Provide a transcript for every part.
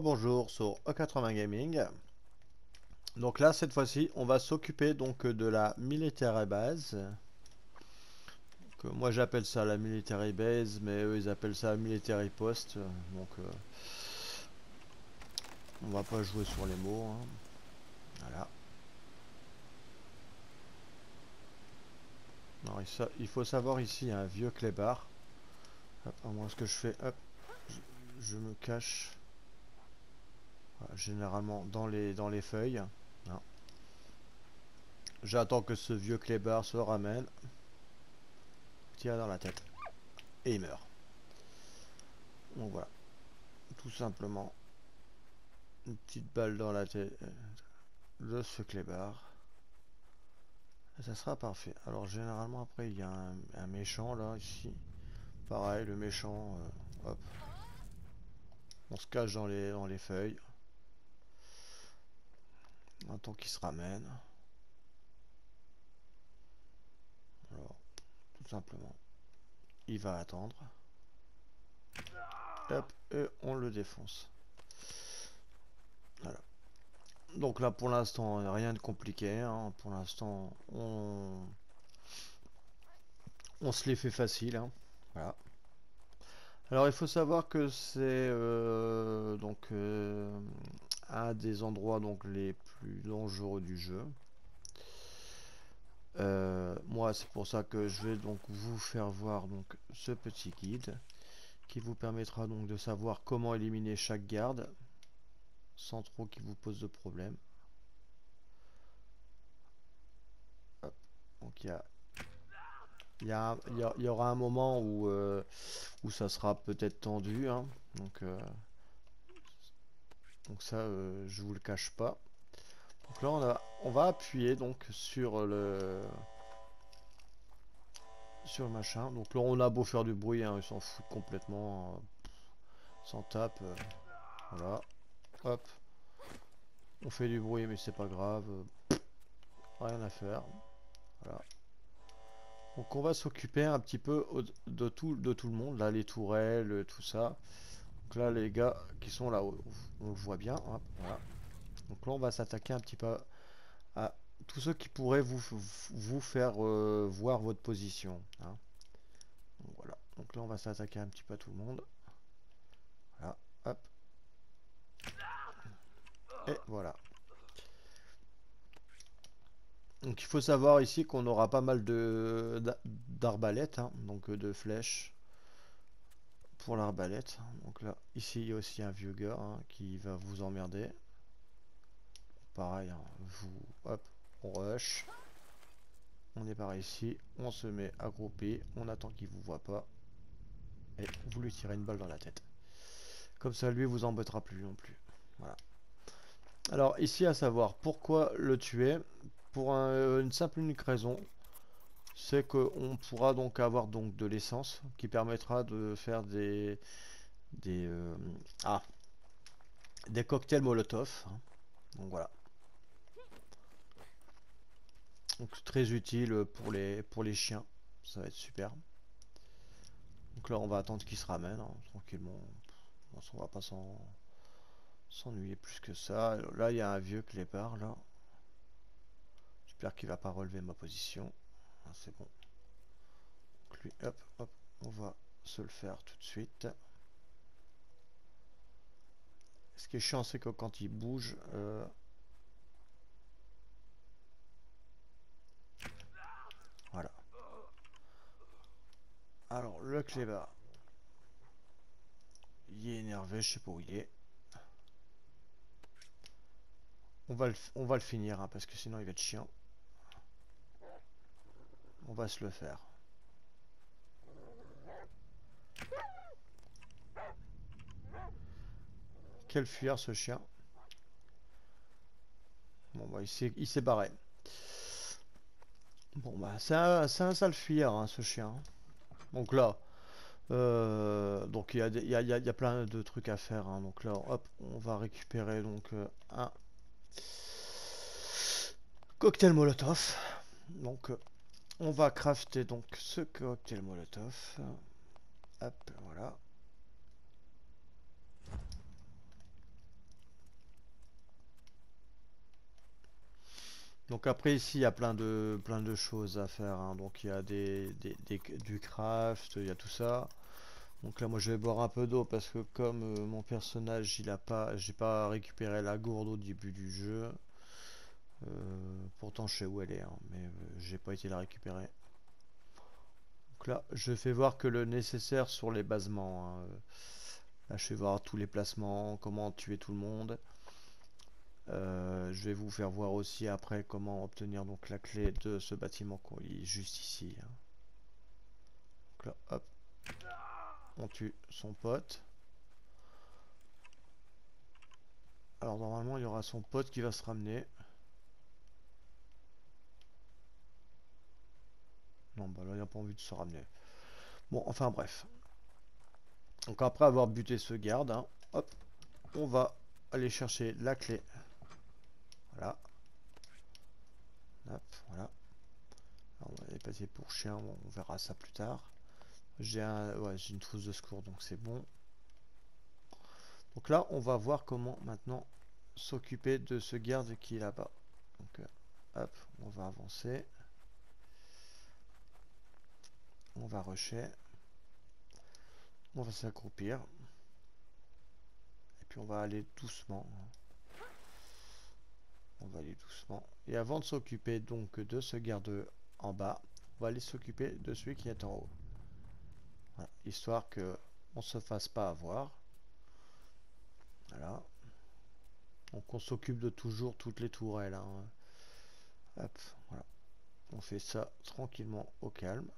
Rebonjour sur E80 Gaming. Donc là, cette fois-ci, on va s'occuper donc de la military base. Moi, j'appelle ça la military base, mais eux, ils appellent ça military post. Donc, on va pas jouer sur les mots, hein. Voilà. Alors, il faut savoir ici, il y a un vieux clébard. Hop, moi, ce que je fais, hop, je me cache. Voilà, généralement dans les feuilles, hein. J'attends que ce vieux clébard se ramène. Tire dans la tête. Et il meurt. Donc voilà. Tout simplement. Une petite balle dans la tête de ce clébard. Et ça sera parfait. Alors généralement après il y a un méchant là, ici. Pareil, le méchant. Hop. On se cache dans les feuilles. Un temps qu'il se ramène. Alors, tout simplement. Il va attendre. Hop, et on le défonce. Voilà. Donc là pour l'instant rien de compliqué, hein. Pour l'instant on se les fait facile, hein. Voilà. Alors il faut savoir que c'est un des endroits donc les plus dangereux du jeu. Moi c'est pour ça que je vais donc vous faire voir donc ce petit guide qui vous permettra donc de savoir comment éliminer chaque garde sans trop qu'il vous pose de problème. Hop. Donc il y aura un moment où ça sera peut-être tendu, hein. Donc ça je vous le cache pas. Donc là on va appuyer donc sur le machin. Donc là on a beau faire du bruit, hein, ils s'en foutent complètement, s'en tape. Voilà. Hop. On fait du bruit mais c'est pas grave. Rien à faire. Voilà. Donc on va s'occuper un petit peu de tout le monde. Là les tourelles, tout ça. Donc là les gars qui sont là-haut, on le voit bien. Hop, voilà. Donc là on va s'attaquer un petit peu à tous ceux qui pourraient vous faire voir votre position, hein. Donc voilà. Donc là on va s'attaquer un petit peu à tout le monde. Voilà. Hop. Et voilà. Donc il faut savoir ici qu'on aura pas mal d'arbalètes, hein, donc de flèches pour l'arbalète. Donc là, ici il y a aussi un vieux gars, hein, qui va vous emmerder. Pareil, hein, hop, on rush. On est par ici, on se met accroupi, on attend qu'il vous voit pas. Et vous lui tirez une balle dans la tête. Comme ça lui vous embêtera plus non plus. Voilà. Alors ici à savoir pourquoi le tuer. Pour une simple unique raison, c'est qu'on pourra donc avoir donc de l'essence qui permettra de faire des euh, ah des cocktails Molotov, hein. Donc voilà. Donc très utile pour les chiens. Ça va être super. Donc là on va attendre qu'il se ramène, hein, tranquillement. On va pas s'ennuyer plus que ça. Alors là il y a un vieux clébard là. J'espère qu'il va pas relever ma position. Ah, c'est bon. Donc lui, hop, hop, on va se le faire tout de suite. Ce qui est chiant, c'est que quand il bouge, voilà. Alors, le clébard, il est énervé, je sais pas où il est. On va le finir, hein, parce que sinon il va être chiant. On va se le faire. Quel fuir ce chien. Bon, bah, il s'est barré. Bon, bah, c'est un sale fuir, hein, ce chien. Donc là, donc il y a plein de trucs à faire, hein. Donc là, hop, on va récupérer donc un cocktail Molotov. Donc on va crafter donc ce cocktail Molotov. Hop, voilà. Donc après ici il y a plein de choses à faire, hein. Donc il y a du craft, il y a tout ça. Donc là moi je vais boire un peu d'eau parce que comme mon personnage j'ai pas récupéré la gourde au début du jeu. Pourtant je sais où elle est, hein, mais j'ai pas été la récupérer. Donc là je fais voir que le nécessaire sur les basements, hein. Là je fais voir tous les placements, comment tuer tout le monde. Je vais vous faire voir aussi après comment obtenir donc la clé de ce bâtiment qui est juste ici, hein. Donc là hop, on tue son pote. Alors normalement il y aura son pote qui va se ramener. Non bah là il n'a pas envie de se ramener. Bon enfin bref. Donc après avoir buté ce garde, hein, hop, on va aller chercher la clé. Voilà. Hop, voilà. Alors, on va aller passer pour chien, on verra ça plus tard. Ouais, j'ai une trousse de secours donc c'est bon. Donc là on va voir comment maintenant s'occuper de ce garde qui est là-bas. Donc hop, on va avancer. On va rusher. On va s'accroupir. Et puis on va aller doucement. On va aller doucement. Et avant de s'occuper donc de ce garde en bas, on va aller s'occuper de celui qui est en haut. Voilà, histoire que on se fasse pas avoir. Voilà. Donc on s'occupe de toujours toutes les tourelles, hein. Hop, voilà. On fait ça tranquillement au calme.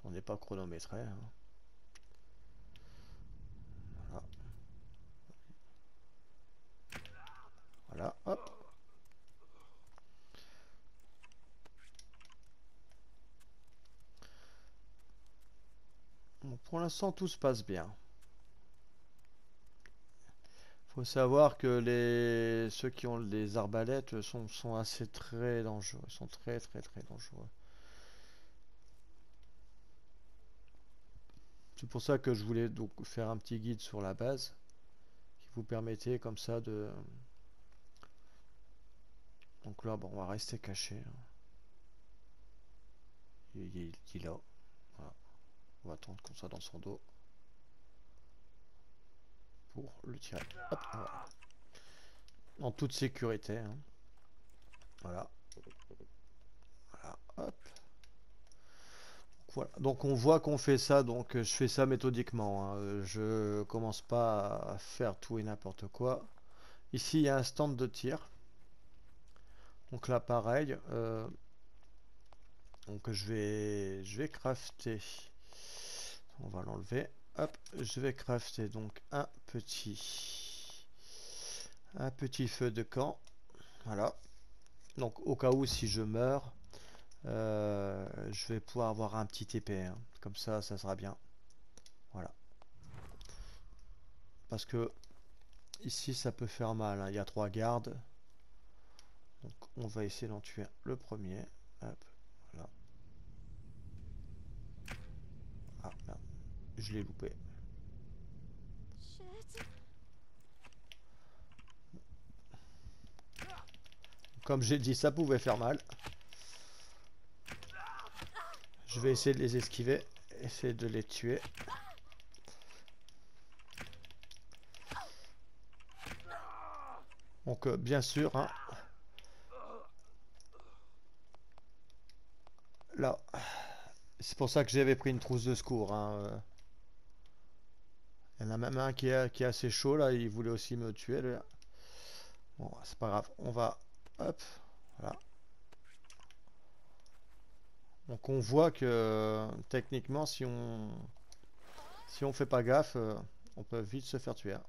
On n'est pas chronométré, hein. Voilà. Voilà, hop. Bon, pour l'instant tout se passe bien. Faut savoir que ceux qui ont des arbalètes sont assez très dangereux. Ils sont très dangereux. C'est pour ça que je voulais donc faire un petit guide sur la base qui vous permettait comme ça de. Donc là, bon, on va rester caché, hein. Il est là. Voilà. On va attendre qu'on soit dans son dos pour le tirer. Hop, voilà. En toute sécurité, hein. Voilà. Voilà. Hop. Voilà. Donc on voit qu'on fait ça, donc je fais ça méthodiquement, hein. Je commence pas à faire tout et n'importe quoi. Ici il y a un stand de tir. Donc là pareil. Donc je vais crafter. On va l'enlever. Hop, je vais crafter donc un petit feu de camp. Voilà. Donc au cas où si je meurs, je vais pouvoir avoir un petit épée, hein. Comme ça sera bien. Voilà. Parce que ici ça peut faire mal, hein. Il y a 3 gardes. Donc on va essayer d'en tuer le premier. Hop, voilà. Ah merde, je l'ai loupé. Comme j'ai dit, ça pouvait faire mal. Je vais essayer de les esquiver, essayer de les tuer. Donc bien sûr, hein, là, c'est pour ça que j'avais pris une trousse de secours, hein. Il y en a même un qui est assez chaud là, il voulait aussi me tuer là. Bon, c'est pas grave, on va, hop, voilà. Donc on voit que techniquement si on fait pas gaffe, on peut vite se faire tuer, hein.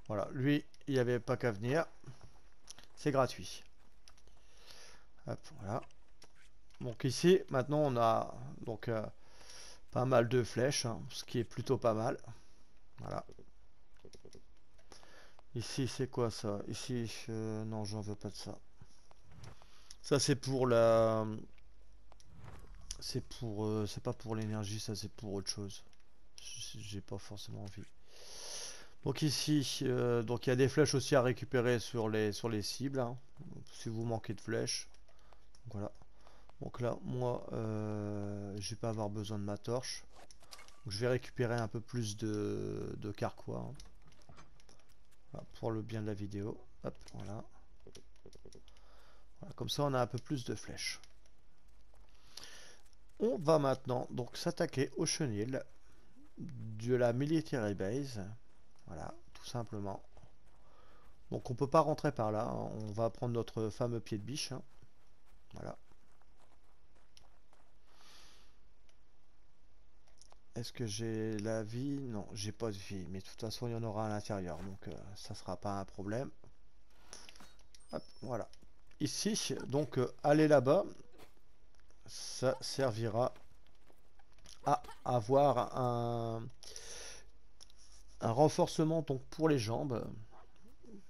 Voilà, lui, il n'y avait pas qu'à venir. C'est gratuit. Hop, voilà. Donc ici, maintenant, on a donc pas mal de flèches, hein, ce qui est plutôt pas mal. Voilà. Ici, c'est quoi ça? Ici, non, j'en veux pas de ça. Ça, c'est pour la... c'est pas pour l'énergie, ça, c'est pour autre chose. J'ai pas forcément envie. Donc ici, donc il y a des flèches aussi à récupérer sur les cibles, hein, si vous manquez de flèches. Voilà. Donc là, moi, je vais pas avoir besoin de ma torche. Donc, je vais récupérer un peu plus de carquois, hein. Voilà, pour le bien de la vidéo. Hop, voilà. Voilà, comme ça, on a un peu plus de flèches. On va maintenant donc s'attaquer au chenil de la military base. Voilà, tout simplement. Donc on peut pas rentrer par là, hein. On va prendre notre fameux pied de biche, hein. Voilà. Est-ce que j'ai la vie? Non, j'ai pas de vie. Mais de toute façon, il y en aura à l'intérieur. Donc ça sera pas un problème. Hop, voilà. Ici, donc aller là-bas, ça servira à avoir un renforcement donc pour les jambes.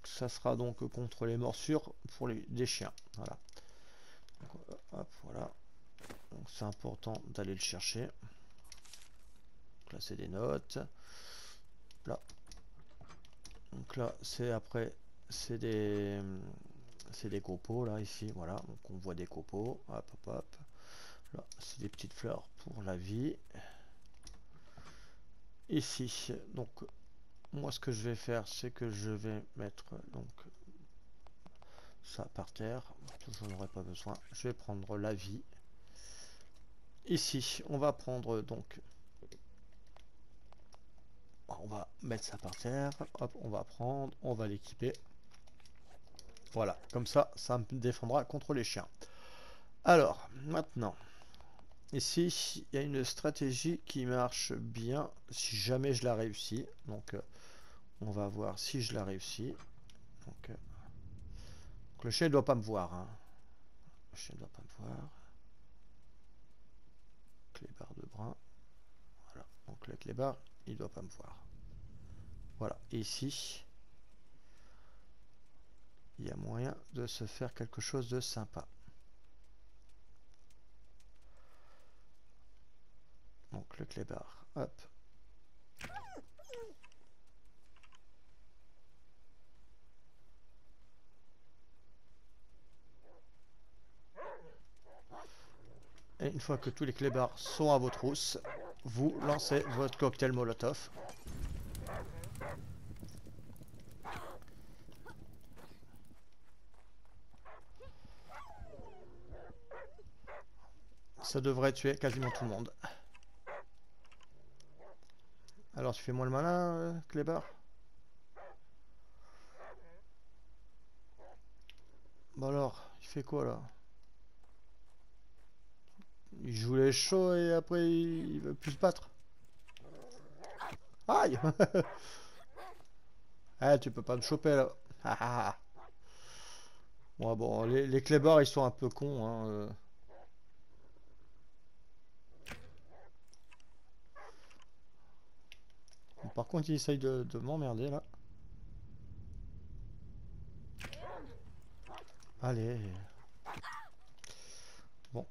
Ça sera donc contre les morsures pour les chiens. Voilà. Donc, hop, voilà. Donc c'est important d'aller le chercher. Donc là c'est des notes. Là. Donc là c'est après c'est des copeaux là ici. Voilà. Donc on voit des copeaux. Hop hop hop. Là c'est des petites fleurs pour la vie. Ici donc moi ce que je vais faire c'est que je vais mettre donc ça par terre. J'en aurai pas besoin. Je vais prendre la vie. Ici on va prendre donc on va mettre ça par terre, hop, on va prendre, on va l'équiper. Voilà, comme ça, ça me défendra contre les chiens. Alors, maintenant, ici, il y a une stratégie qui marche bien si jamais je la réussis. Donc, on va voir si je la réussis. Donc, le chien ne doit pas me voir, hein. Le chien ne doit pas me voir. Clébard de brun. Voilà, donc le clébard, il ne doit pas me voir. Voilà, et ici, il y a moyen de se faire quelque chose de sympa. Donc le clébard, hop. Et une fois que tous les clébards sont à vos trousses, vous lancez votre cocktail Molotov. Ça devrait tuer quasiment tout le monde. Alors tu fais moins le malin, clébard? Bah alors, il fait quoi là? Il joue les chauds et après il veut plus se battre. Aïe! Ah, tu peux pas me choper là. Ah, ah, ah. Ouais, bon, les clébards ils sont un peu cons, hein. Par contre, il essaye de m'emmerder là. Allez. Bon.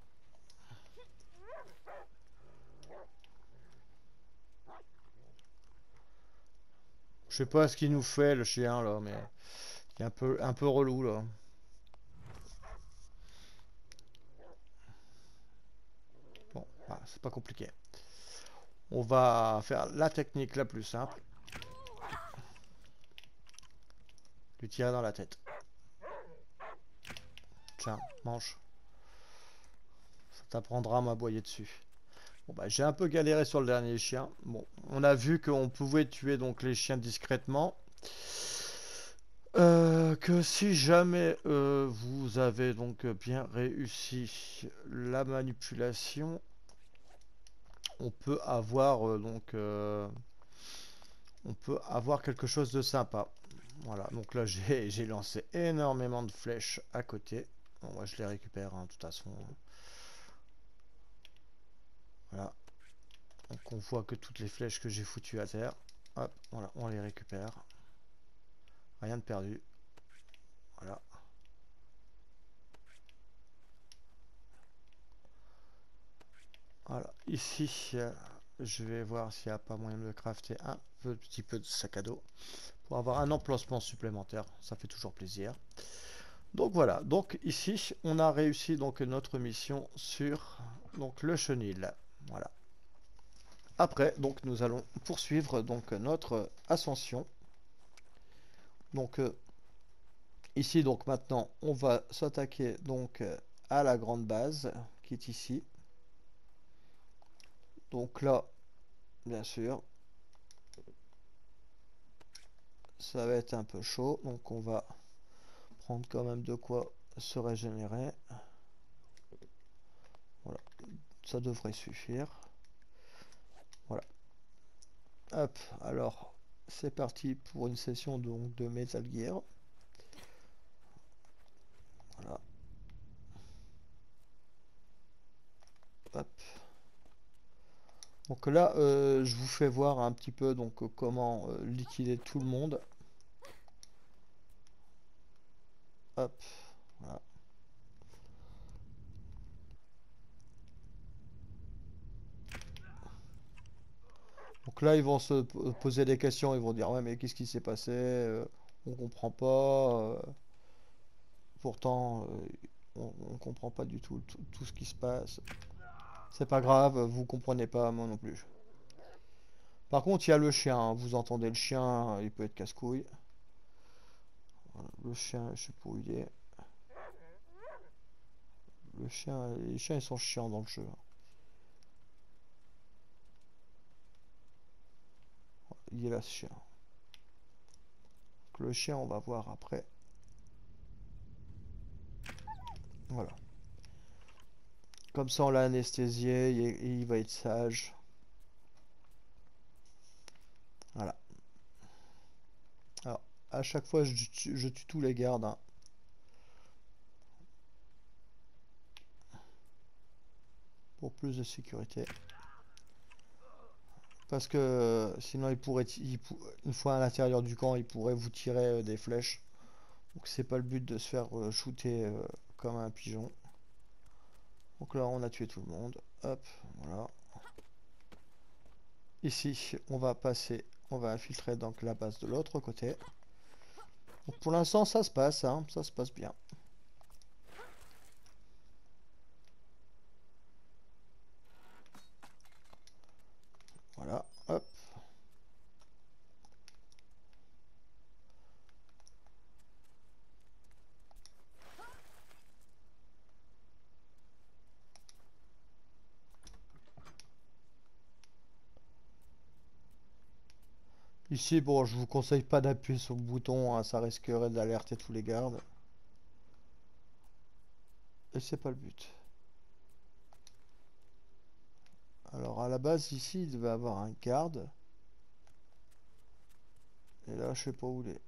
Je sais pas ce qu'il nous fait le chien là, mais il est un peu relou là. Bon, ah, c'est pas compliqué. On va faire la technique la plus simple. Lui tirer dans la tête. Tiens, mange. Ça t'apprendra à m'aboyer dessus. Bon bah j'ai un peu galéré sur le dernier chien. Bon, on a vu qu'on pouvait tuer donc les chiens discrètement. Que si jamais vous avez donc bien réussi la manipulation, on peut avoir on peut avoir quelque chose de sympa. Voilà, donc là j'ai lancé énormément de flèches à côté. Bon, moi je les récupère, hein, de toute façon. Voilà. Donc on voit que toutes les flèches que j'ai foutues à terre, hop, voilà, on les récupère. Rien de perdu. Voilà. Voilà, ici, je vais voir s'il n'y a pas moyen de crafter un petit peu de sac à dos pour avoir un emplacement supplémentaire. Ça fait toujours plaisir. Donc voilà, donc ici on a réussi donc notre mission sur donc le chenil. Voilà. Après donc nous allons poursuivre donc notre ascension. Donc ici donc maintenant on va s'attaquer donc à la grande base qui est ici. Donc là bien sûr ça va être un peu chaud, donc on va prendre quand même de quoi se régénérer. Voilà, ça devrait suffire. Voilà. Hop, alors c'est parti pour une session donc de Metal Gear. Voilà. Hop. Donc là, je vous fais voir un petit peu donc comment liquider tout le monde. Hop. Voilà. Donc là, ils vont se poser des questions, ils vont dire ouais mais qu'est-ce qui s'est passé, on comprend pas. Pourtant, on comprend pas du tout ce qui se passe. C'est pas grave, vous comprenez pas, moi non plus. Par contre, il y a le chien, hein. Vous entendez le chien, il peut être casse-couille. Voilà, le chien, je sais pas où il est. Le chien, les chiens ils sont chiants dans le jeu. Il est là ce chien. Donc, le chien, on va voir après. Voilà. Comme ça, on l'a anesthésié, il va être sage. Voilà. Alors, à chaque fois, je tue tous les gardes, hein. Pour plus de sécurité. Parce que sinon, une fois à l'intérieur du camp, il pourrait vous tirer des flèches. Donc, c'est pas le but de se faire shooter comme un pigeon. Donc là, on a tué tout le monde. Hop, voilà. Ici, on va passer, on va infiltrer donc la base de l'autre côté. Donc pour l'instant, ça se passe, hein, ça se passe bien. Voilà, hop. Ici, bon, je vous conseille pas d'appuyer sur le bouton, hein, ça risquerait d'alerter tous les gardes. Et c'est pas le but. Alors à la base, ici, il devait avoir un garde. Et là, je sais pas où il est.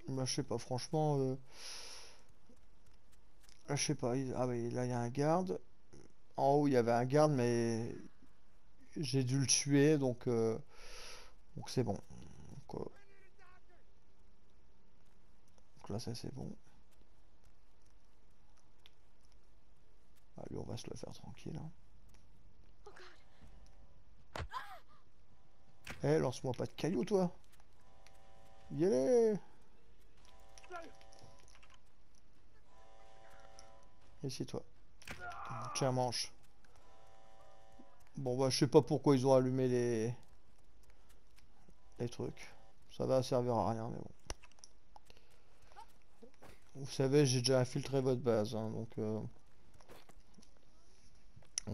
Moi, je sais pas, franchement, là, je sais pas. Ah oui, là, il y a un garde. En haut, il y avait un garde, mais j'ai dû le tuer, donc c'est bon. Donc là, ça c'est bon. Ah, lui, on va se le faire tranquille, hein. Eh, lance-moi pas de cailloux, toi. Y aller. Ici, toi. Tiens, manche. Bon, bah, je sais pas pourquoi ils ont allumé les trucs. Ça va servir à rien, mais bon. Vous savez, j'ai déjà infiltré votre base, hein, donc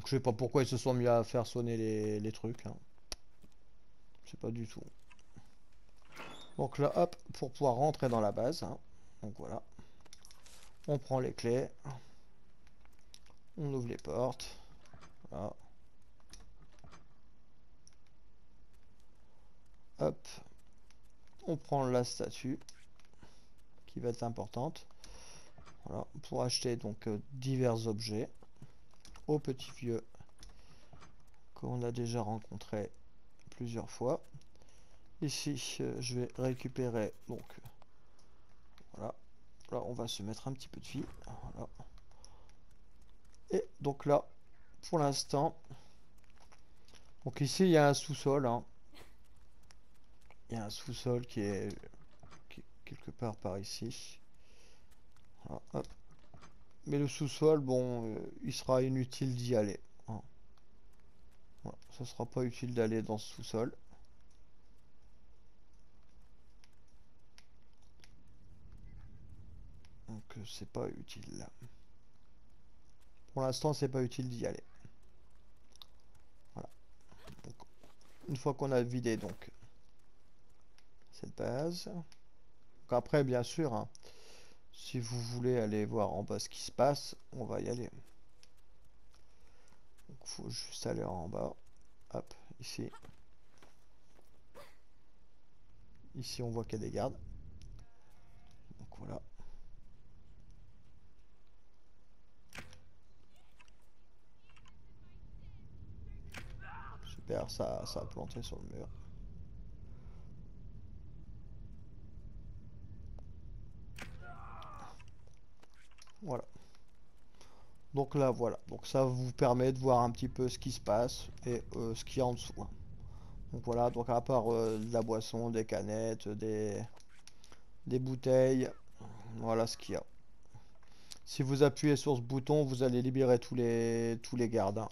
je sais pas pourquoi ils se sont mis à faire sonner les trucs, hein. Je sais pas du tout. Donc là, hop, pour pouvoir rentrer dans la base, hein. Donc voilà. On prend les clés. On ouvre les portes. Voilà. Hop. On prend la statue qui va être importante. Voilà, pour acheter donc divers objets au petit vieux qu'on a déjà rencontré plusieurs fois. Ici, je vais récupérer donc voilà. Là, on va se mettre un petit peu de vie. Voilà. Et donc là, pour l'instant, Donc ici il y a un sous-sol, hein. Il y a un sous-sol qui est quelque part par ici. Voilà, hop. Mais le sous-sol, bon, il sera inutile d'y aller, hein. Voilà, ça sera pas utile d'aller dans ce sous-sol. Donc c'est pas utile là. Pour l'instant, c'est pas utile d'y aller. Voilà. Donc, une fois qu'on a vidé donc cette base. Donc après, bien sûr, hein, si vous voulez aller voir en bas ce qui se passe, on va y aller. Donc faut juste aller en bas. Hop, ici. Ici, on voit qu'il y a des gardes. Donc voilà. Super, ça a planté sur le mur. Voilà. Donc là, voilà. Donc ça vous permet de voir un petit peu ce qui se passe et ce qu'il y a en dessous, hein. Donc voilà, donc à part de la boisson, des canettes, des bouteilles, voilà ce qu'il y a. Si vous appuyez sur ce bouton, vous allez libérer tous les gardes, hein.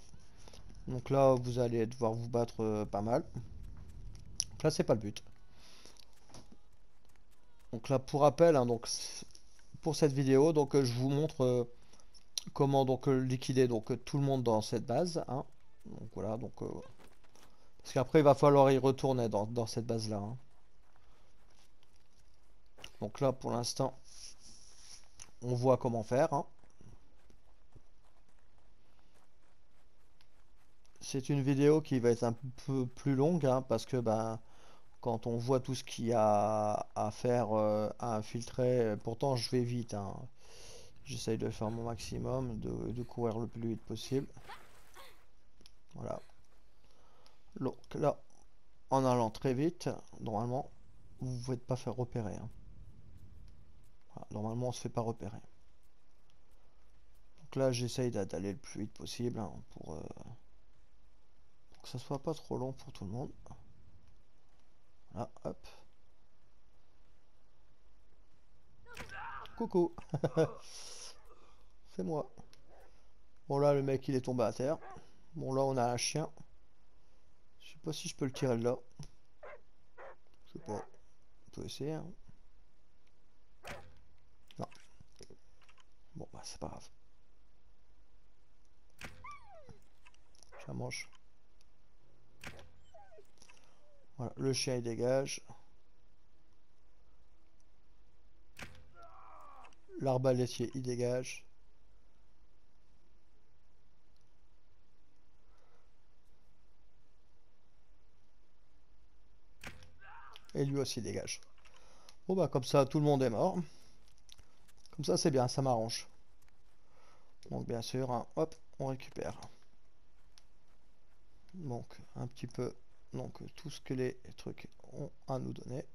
Donc là, vous allez devoir vous battre pas mal. Donc là, c'est pas le but. Donc là, pour rappel, hein, donc pour cette vidéo, donc je vous montre comment donc liquider donc tout le monde dans cette base, hein. Donc voilà, donc parce qu'après il va falloir y retourner dans cette base là, hein. Donc là, pour l'instant, on voit comment faire, hein. C'est une vidéo qui va être un peu plus longue, hein, parce que ben quand on voit tout ce qu'il y a à faire, à infiltrer, pourtant je vais vite, hein. J'essaye de faire mon maximum, de courir le plus vite possible. Voilà. Donc là, en allant très vite, normalement, vous ne pouvez pas faire repérer, hein. Voilà, normalement, on se fait pas repérer. Donc là, j'essaye d'aller le plus vite possible, hein, pour que ça soit pas trop long pour tout le monde. Voilà, hop. Coucou. C'est moi. Bon là, le mec, il est tombé à terre. Bon là, on a un chien. Je sais pas si je peux le tirer de là. Je sais pas. On peut essayer, hein. Non. Bon, bah c'est pas grave. Ça mange. Voilà, le chien il dégage. L'arbalétier il dégage. Et lui aussi il dégage. Bon bah comme ça tout le monde est mort. Comme ça c'est bien, ça m'arrange. Donc bien sûr, hein, hop, on récupère. Donc un petit peu, donc tout ce que les trucs ont à nous donner.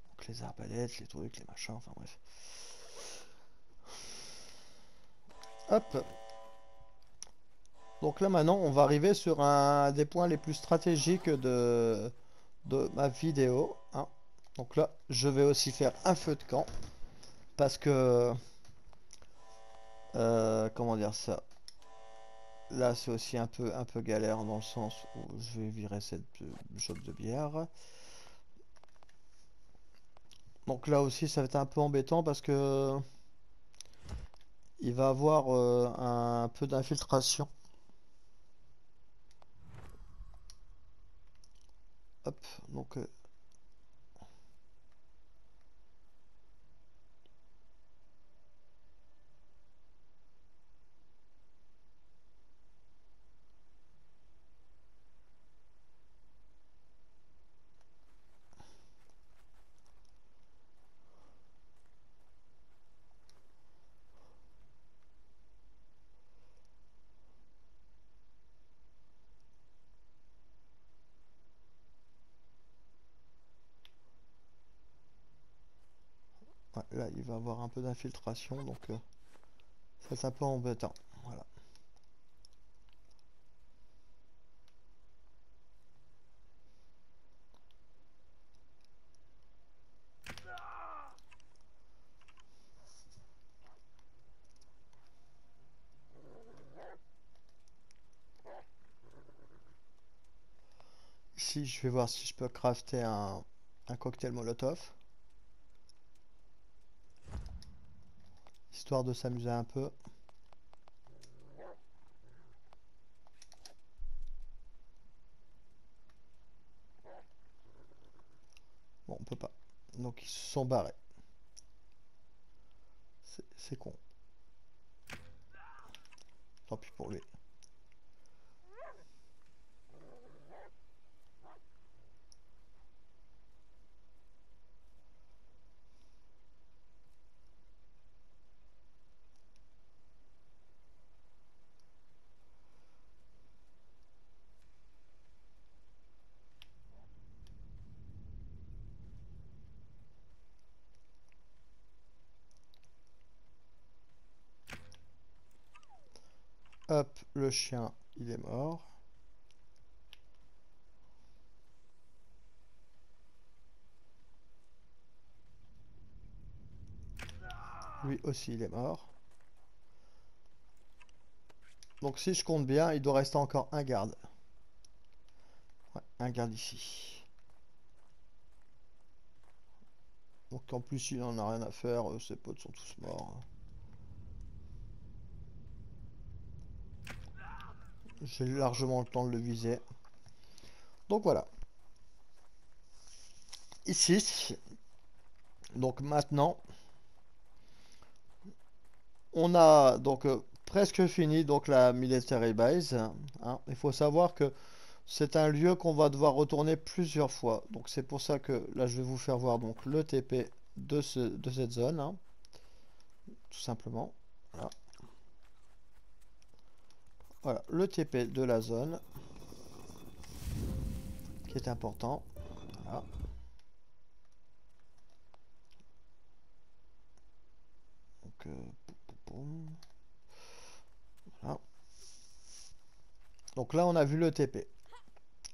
Donc les arbalètes, les trucs, les machins, enfin bref. Hop. Donc là maintenant on va arriver sur un des points les plus stratégiques de ma vidéo, hein. Donc là je vais aussi faire un feu de camp. Parce que comment dire ça, là c'est aussi un peu galère dans le sens où je vais virer cette chope de bière. Donc là aussi ça va être un peu embêtant parce que il va avoir un peu d'infiltration. Hop, donc ouais, là il va avoir un peu d'infiltration, donc ça c'est un peu embêtant. Voilà. ici, je vais voir si je peux crafter un cocktail Molotov. Histoire de s'amuser un peu. Bon, on peut pas. Donc ils se sont barrés. C'est con. Tant pis pour lui. Hop, le chien, il est mort. Lui aussi, il est mort. Donc si je compte bien, il doit rester encore un garde. Ouais, un garde ici. Donc en plus, il en a rien à faire. Ses potes sont tous morts. J'ai largement le temps de le viser. Donc voilà. Ici, donc maintenant, on a donc presque fini donc la military base. Hein. Il faut savoir que c'est un lieu qu'on va devoir retourner plusieurs fois. Donc c'est pour ça que là je vais vous faire voir donc le TP de cette zone. Hein. Tout simplement. Voilà. Voilà, le TP de la zone. Qui est important. Voilà. Donc, voilà. Donc là on a vu le TP.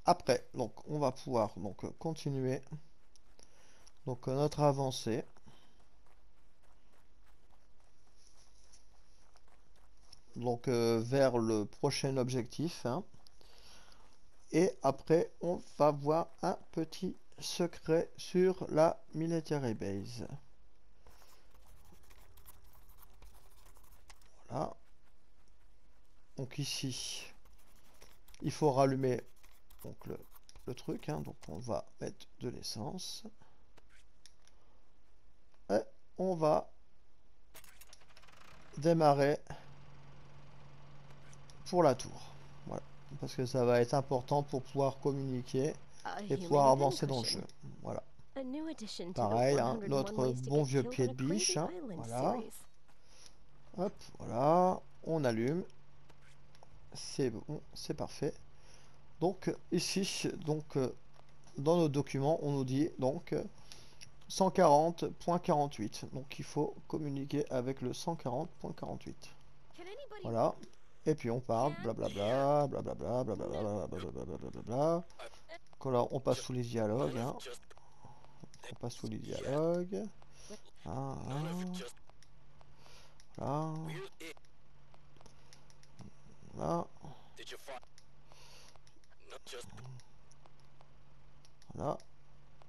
Après, donc on va pouvoir donc continuer donc notre avancée. Donc vers le prochain objectif. Hein. Et après, on va voir un petit secret sur la military base. Voilà. Donc ici, il faut rallumer donc le truc. Hein. Donc on va mettre de l'essence. Et on va démarrer pour la tour. Voilà. Parce que ça va être important pour pouvoir communiquer et pouvoir avancer dans le jeu. Voilà. Pareil, hein, notre bon vieux pied de biche. Hein. Voilà. Hop, voilà. On allume. C'est bon, c'est parfait. Donc ici, donc dans nos documents, on nous dit donc 140.48. Donc il faut communiquer avec le 140.48. Voilà. Et puis on parle, blablabla, blablabla, blablabla, blablabla. Là, on passe sous les dialogues. Hein. On passe sous les dialogues. Ah, ah. Là. Voilà.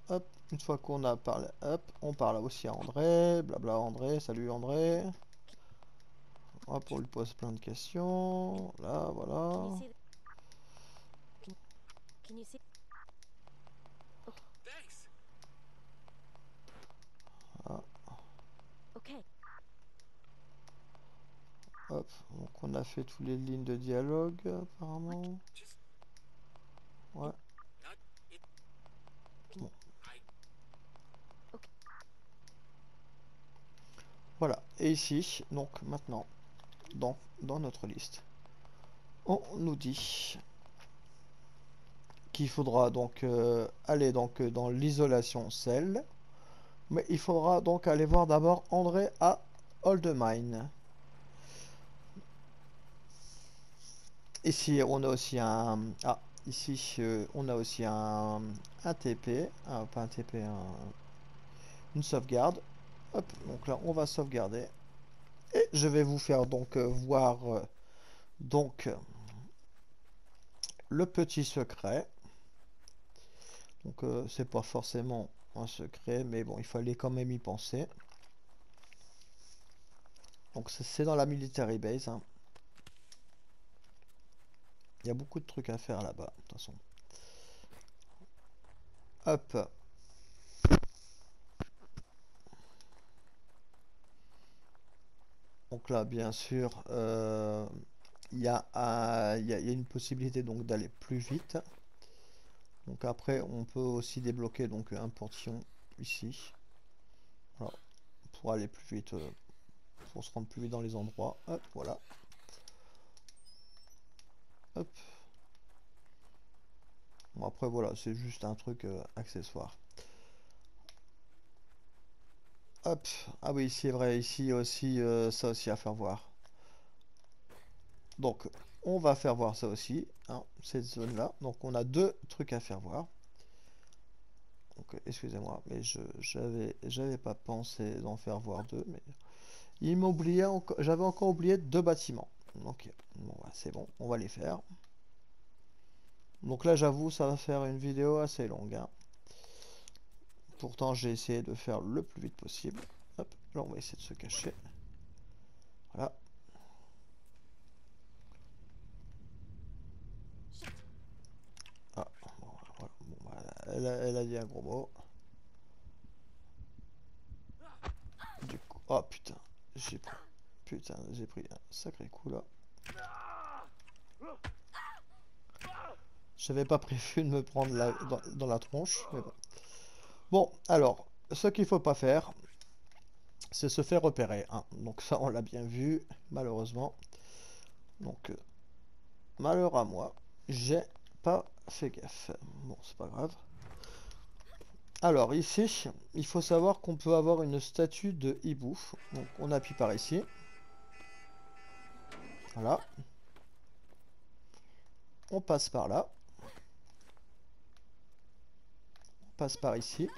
Hop, une fois qu'on a parlé, hop, on parle aussi à André, blabla André, salut André. Hop, on lui pose plein de questions. Là, voilà. Ah. Hop, donc on a fait toutes les lignes de dialogue apparemment. Ouais. Bon. Voilà, et ici, donc maintenant, dans notre liste, on nous dit qu'il faudra donc aller donc dans l'isolation cell, mais il faudra donc aller voir d'abord André à Oldmine. Ici on a aussi un ici on a aussi un TP, pas un TP, une sauvegarde. Hop, donc là on va sauvegarder et je vais vous faire donc voir donc le petit secret. Donc c'est pas forcément un secret, mais bon, il fallait quand même y penser. Donc c'est dans la military base, hein. Il y a beaucoup de trucs à faire là-bas, de toute façon. Hop. Donc là, bien sûr, il y a une possibilité donc d'aller plus vite. Donc après, on peut aussi débloquer donc un portillon ici. Voilà, pour aller plus vite, pour se rendre plus vite dans les endroits. Hop, voilà. Hop. Bon, après, voilà, c'est juste un truc accessoire. Hop. Ah oui, c'est vrai, ici aussi, ça aussi à faire voir. Donc, on va faire voir ça aussi, hein, cette zone-là. Donc, on a deux trucs à faire voir. Donc, excusez-moi, mais j'avais pas pensé d'en faire voir deux, mais il m'oubliait encore, j'avais encore oublié deux bâtiments. Ok, bon, bah, c'est bon, on va les faire. Donc là, j'avoue, ça va faire une vidéo assez longue, hein. Pourtant, j'ai essayé de faire le plus vite possible. Hop, là, on va essayer de se cacher. Voilà. Ah, bon, voilà. Bon, bah, elle a dit un gros mot. Du coup, oh putain, j'ai pris, putain, j'ai pris un sacré coup là. J'avais pas prévu de me prendre dans la tronche, mais bon. Bon, alors, ce qu'il faut pas faire, c'est se faire repérer, hein. Donc ça, on l'a bien vu, malheureusement. Donc, malheur à moi, j'ai pas fait gaffe. Bon, c'est pas grave. Alors, ici, il faut savoir qu'on peut avoir une statue de hibou. Donc, on appuie par ici. Voilà. On passe par là. On passe par ici.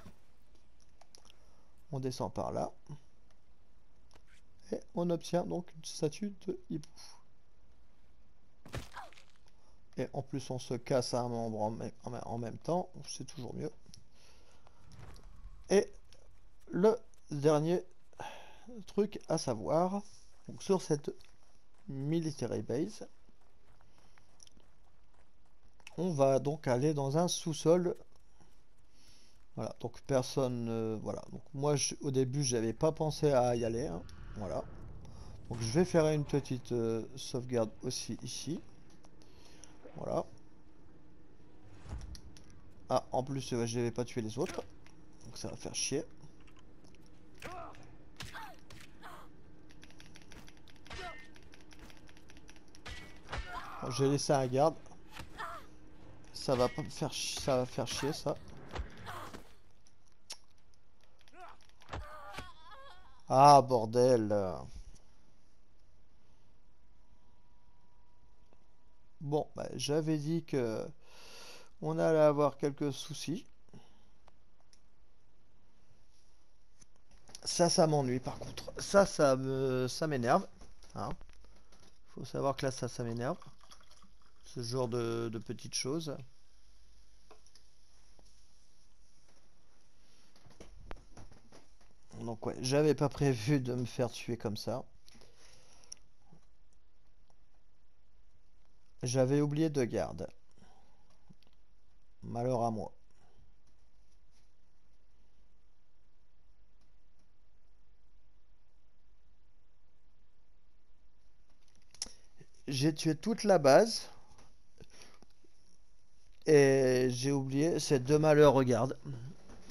On descend par là. Et on obtient donc une statue de hibou. Et en plus, on se casse un membre en même temps. C'est toujours mieux. Et le dernier truc à savoir, donc sur cette military base, on va donc aller dans un sous-sol. Voilà, donc personne, voilà. Donc moi, au début, j'avais pas pensé à y aller, hein. Voilà. Donc je vais faire une petite sauvegarde aussi ici. Voilà. Ah, en plus, je n'avais pas tué les autres. Donc ça va faire chier. Bon, j'ai laissé un garde. Ça va pas me faire ça va faire chier ça. Ah bordel. Bon, bah, j'avais dit que on allait avoir quelques soucis. Ça m'ennuie par contre. Ça m'énerve, hein. Faut savoir que là, ça m'énerve. Ce genre de petites choses. Donc ouais, j'avais pas prévu de me faire tuer comme ça. J'avais oublié de garde. Malheur à moi. J'ai tué toute la base. Et j'ai oublié ces deux malheurs, regarde.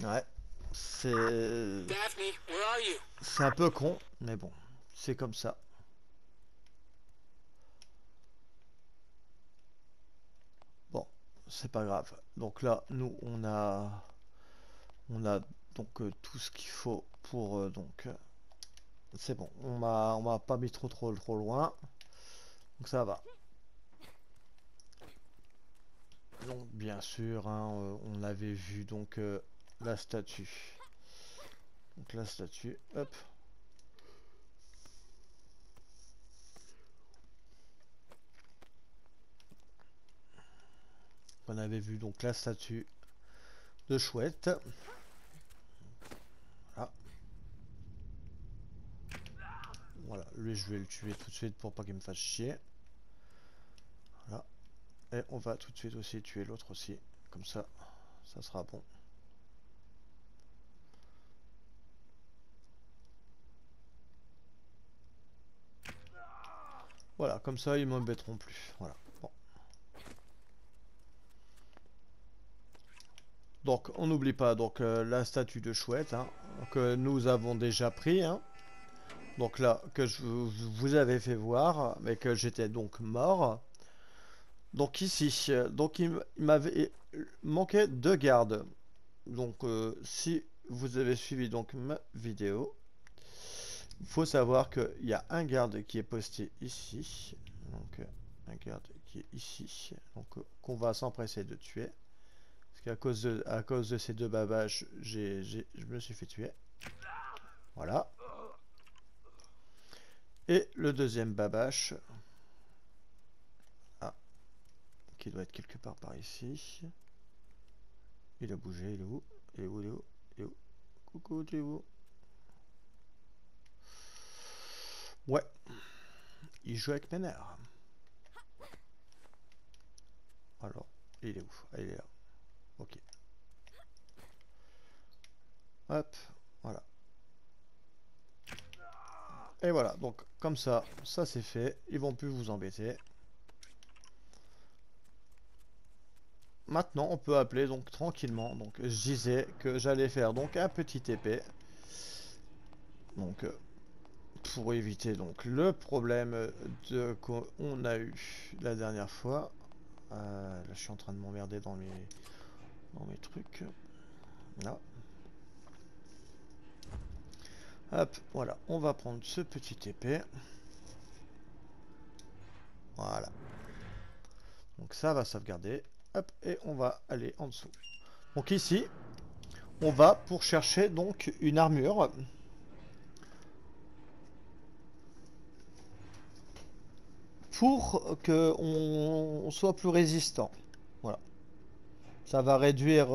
Ouais. C'est... Daphne, where are you? C'est un peu con, mais bon. C'est comme ça. Bon, c'est pas grave. Donc là, nous, on a donc tout ce qu'il faut pour c'est bon. On m'a pas mis trop loin. Donc ça va. Donc bien sûr, hein, on avait vu donc la statue. Donc la statue, hop. On avait vu donc la statue de chouette. Voilà. Voilà, lui je vais le tuer tout de suite pour pas qu'il me fasse chier. Voilà. Et on va tout de suite aussi tuer l'autre aussi. Comme ça sera bon. Voilà, comme ça ils m'embêteront plus. Voilà. Bon. Donc on n'oublie pas donc la statue de chouette hein, que nous avons déjà pris. Hein. Donc là que je vous avais fait voir, mais que j'étais donc mort. Donc ici, donc il m'avait manqué 2 gardes. Donc si vous avez suivi donc ma vidéo, il faut savoir qu'il y a un garde qui est posté ici. Donc un garde qui est ici. Donc qu'on va s'empresser de tuer. Parce qu'à cause de ces 2 babages, je me suis fait tuer. Voilà. Et le deuxième babache. Ah. Qui doit être quelque part par ici. Il a bougé, il est où? Il est où? Il est où? Il est où? Coucou, tu es où? Ouais. Il joue avec mes nerfs. Alors, il est où? Ah, il est là. Ok. Hop, voilà. Et voilà, donc comme ça c'est fait. Ils vont plus vous embêter. Maintenant, on peut appeler donc tranquillement. Donc, je disais que j'allais faire donc un petit épée. Donc, pour éviter donc le problème qu'on a eu la dernière fois. Là, je suis en train de m'emmerder dans mes trucs. Là. Hop, voilà. On va prendre ce petit épée. Voilà. Donc ça va sauvegarder. Hop, et on va aller en dessous. Donc ici, on va pour chercher donc une armure. Pour que on soit plus résistant. Voilà. Ça va réduire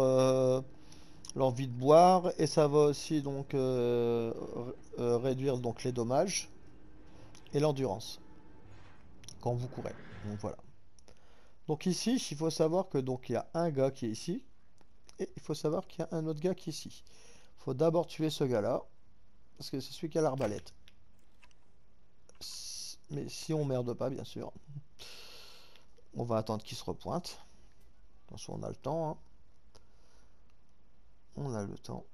l'envie de boire et ça va aussi donc réduire donc les dommages et l'endurance quand vous courez. Donc voilà. Donc ici, il faut savoir que donc il y a un gars qui est ici et il faut savoir qu'il y a un autre gars qui est ici. Il faut d'abord tuer ce gars-là parce que c'est celui qui a l'arbalète. Mais si on merde pas, bien sûr, on va attendre qu'il se repointe. Attention, on a le temps. Hein. On a le temps.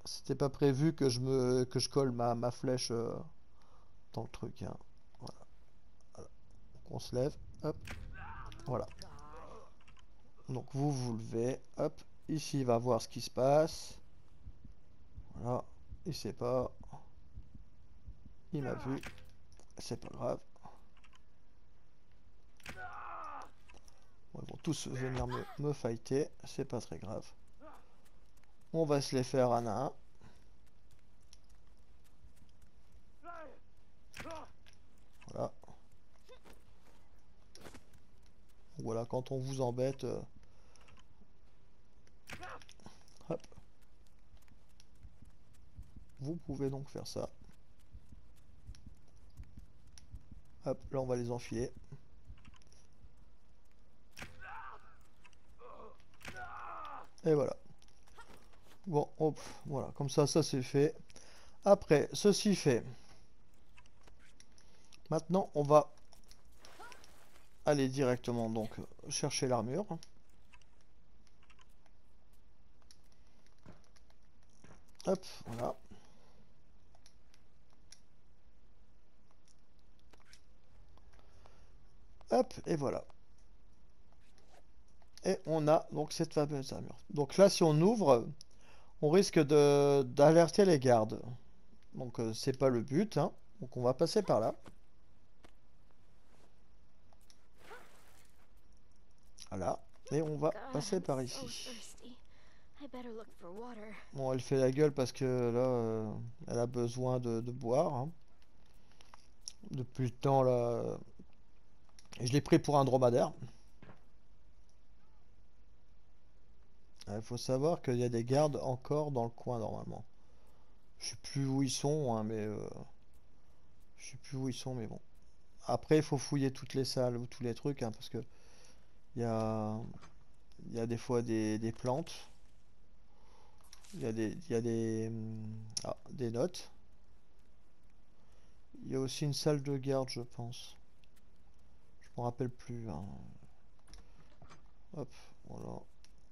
C'était pas prévu que je colle ma flèche dans le truc. Hein. Voilà. Voilà. Donc on se lève. Hop. Voilà. Donc vous levez. Hop. Ici il va voir ce qui se passe. Voilà. Il sait pas. Il m'a vu. C'est pas grave. Bon, ils vont tous venir me fighter. C'est pas très grave. On va se les faire un à un. Voilà. Voilà, quand on vous embête, hop, vous pouvez donc faire ça. Hop, là on va les enfiler. Et voilà. Bon, hop, voilà, comme ça c'est fait. Après, ceci fait. Maintenant, on va aller directement donc chercher l'armure. Hop, voilà. Hop, et voilà. Et on a donc cette fameuse armure. Donc là, si on ouvre, on risque d'alerter les gardes. Donc c'est pas le but, hein. Donc on va passer par là. Voilà. Et on va passer par ici. Bon, elle fait la gueule parce que là, elle a besoin de boire. Hein. Depuis le temps, là, je l'ai pris pour un dromadaire. Il faut savoir qu'il y a des gardes encore dans le coin normalement. Je sais plus où ils sont, hein, mais je sais plus où ils sont, mais bon. Après, il faut fouiller toutes les salles ou tous les trucs, hein, parce que il y a, il y a des fois des plantes, il y a des notes. Il y a aussi une salle de garde, je pense. Je me rappelle plus, hein. Hop, voilà.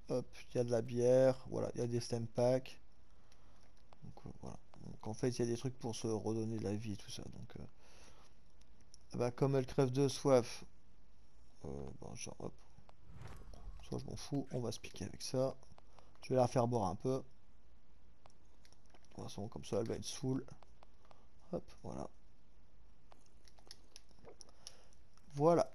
Hop, il y a de la bière, voilà, il y a des stem packs. Donc voilà. Donc en fait, il y a des trucs pour se redonner de la vie, tout ça. Donc, bah, comme elle crève de soif, bon, genre, hop, soit je m'en fous, on va se piquer avec ça. Je vais la faire boire un peu. De toute façon, comme ça, elle va être saoule. Hop, voilà. Voilà.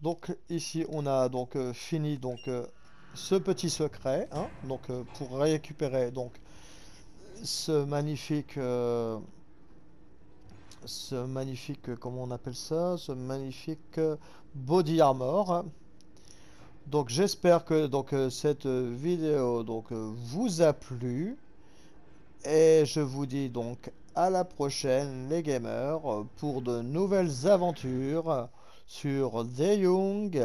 Donc ici, on a donc fini donc ce petit secret, hein, donc pour récupérer donc ce magnifique, comment on appelle ça, ce magnifique body armor. Donc j'espère que donc cette vidéo donc vous a plu et je vous dis donc à la prochaine les gamers pour de nouvelles aventures sur The Young.